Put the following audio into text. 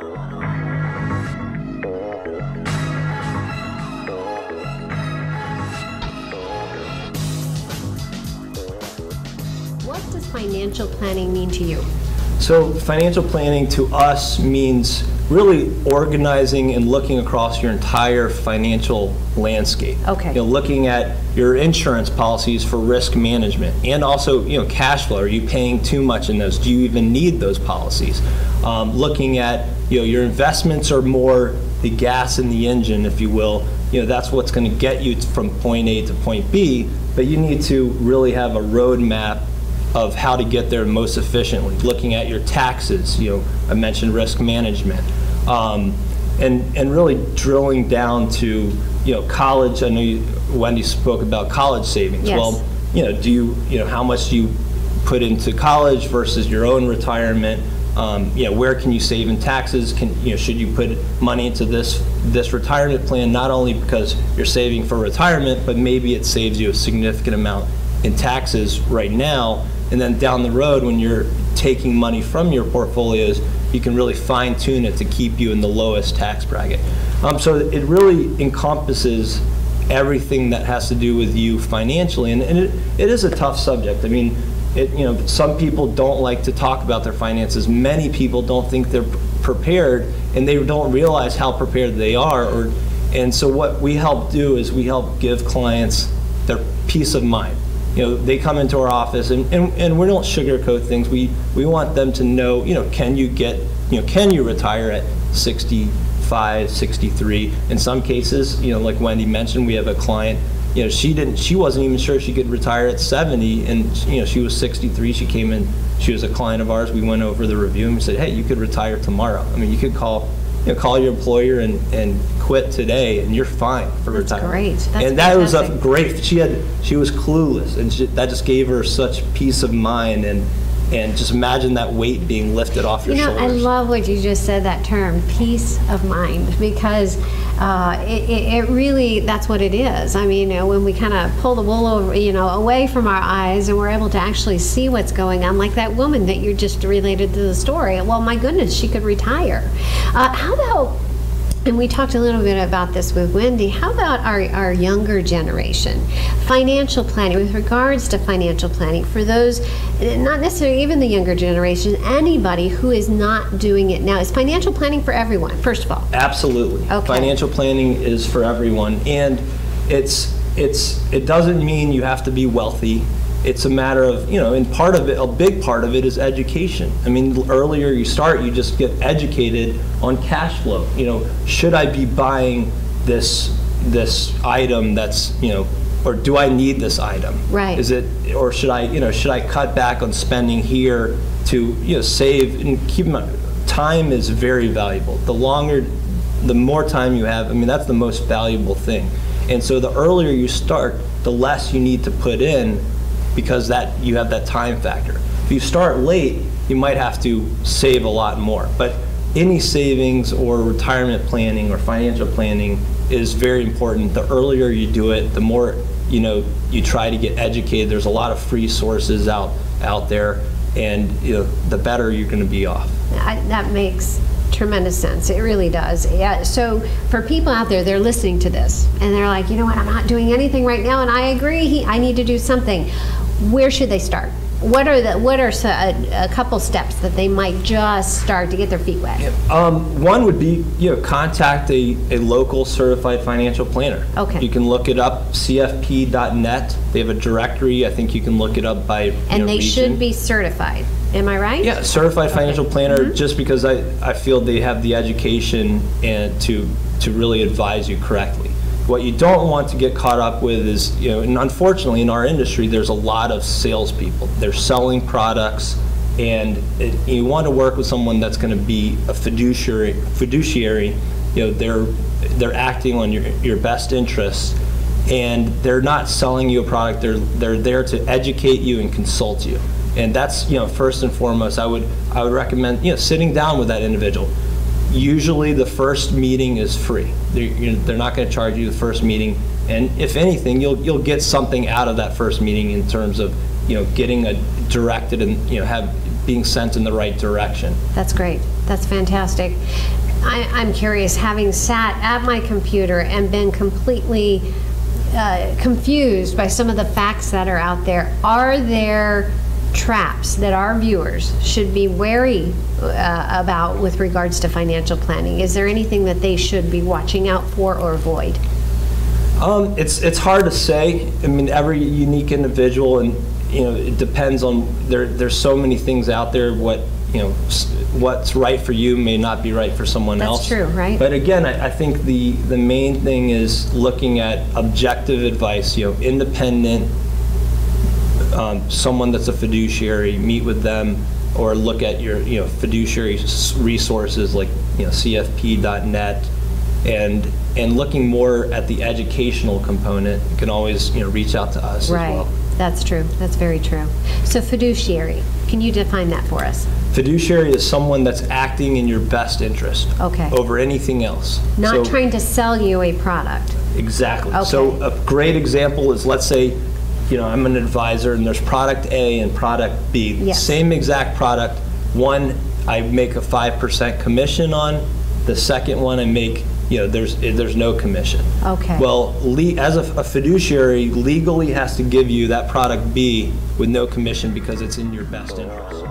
What does financial planning mean to you? So financial planning to us means really organizing and looking across your entire financial landscape. Okay. Looking at your insurance policies for risk management, and also cash flow. Are you paying too much in those? Do you even need those policies? Looking at your investments are more the gas in the engine, if you will. That's what's going to get you from point A to point B, but you need to really have a roadmap of how to get there most efficiently. Looking at your taxes, I mentioned risk management, and really drilling down to college. I know Wendy spoke about college savings. Yes. Well, how much do you put into college versus your own retirement? Where can you save in taxes? Should you put money into this retirement plan, not only because you're saving for retirement, but maybe it saves you a significant amount in taxes right now, and then down the road when you're taking money from your portfolios, you can really fine tune it to keep you in the lowest tax bracket. So it really encompasses everything that has to do with you financially, and it is a tough subject. I mean, some people don't like to talk about their finances. Many people don't think they're prepared, and they don't realize how prepared they are. And so what we help do is we help give clients their peace of mind. They come into our office, and we don't sugarcoat things. We want them to know, can you retire at 65, 63? In some cases, like Wendy mentioned, we have a client, she wasn't even sure she could retire at 70, and she was 63. She came in, she was a client of ours. We went over the review and we said, hey, you could retire tomorrow. I mean, you could call your employer and quit today, and you're fine for retirement. Great. That's and that fantastic. was a great. She was clueless, and that just gave her such peace of mind, and just imagine that weight being lifted off your shoulders. I love what you just said, that term, peace of mind, because it really, that's what it is. I mean, when we kind of pull the wool over, away from our eyes, and we're able to actually see what's going on, like that woman that you just related to the story. Well, my goodness, she could retire. How about, and we talked a little bit about this with Wendy, how about our younger generation? Financial planning, with regards to financial planning, for those, not necessarily even the younger generation, anybody who is not doing it now. Is financial planning for everyone, first of all? Absolutely. Okay. Financial planning is for everyone, and it doesn't mean you have to be wealthy. It's a matter of, and part of it, a big part of it is education. I mean, earlier you just get educated on cash flow. Should I be buying this item that's, or do I need this item? Right. Or should I cut back on spending here to, save, and keep in mind, time is very valuable. The more time you have, I mean, that's the most valuable thing. And so the earlier you start, the less you need to put in, because you have that time factor. If you start late, you might have to save a lot more. But any savings or retirement planning or financial planning is very important. The earlier you do it, the more you try to get educated. There's a lot of free sources out there, and the better you're going to be off. That makes tremendous sense. It really does. Yeah. So for people out there, they're listening to this and they're like, you know what, I'm not doing anything right now, and I agree, I need to do something. Where should they start? What are a couple steps that they might just start to get their feet wet? One would be contact a local certified financial planner. Okay. You can look it up, cfp.net. They have a directory. I think you can look it up by and they region. Should be certified. Am I right? Yeah, certified financial planner. Just because I feel they have the education and to really advise you correctly. What you don't want to get caught up with is, and unfortunately in our industry, there's a lot of salespeople. They're selling products, and you want to work with someone that's going to be a fiduciary. They're acting on your best interests, and they're not selling you a product. They're there to educate you and consult you, and that's first and foremost. I would recommend sitting down with that individual. Usually the first meeting is free. They're not going to charge you the first meeting, and if anything, you'll get something out of that first meeting in terms of getting directed and being sent in the right direction. That's great. That's fantastic. I'm curious, having sat at my computer and been completely confused by some of the facts that are out there, are there traps that our viewers should be wary about with regards to financial planning? Is there anything that they should be watching out for or avoid? It's hard to say. I mean, every unique individual, and it depends on, there's so many things out there. What's right for you may not be right for someone else. That's true, right? But again, I think the main thing is looking at objective advice, independent, someone that's a fiduciary, meet with them, or look at your fiduciary resources like cfp.net, and looking more at the educational component. You can always reach out to us as well. That's true. That's very true. So fiduciary, can you define that for us? Fiduciary is someone that's acting in your best interest over anything else. Not trying to sell you a product. Exactly. Okay. So a great example is, let's say, I'm an advisor and there's product A and product B. Yes. Same exact product. One, I make a 5% commission on. The second one, I make, there's no commission. Okay. Well, as a fiduciary, legally has to give you that product B with no commission because it's in your best interest.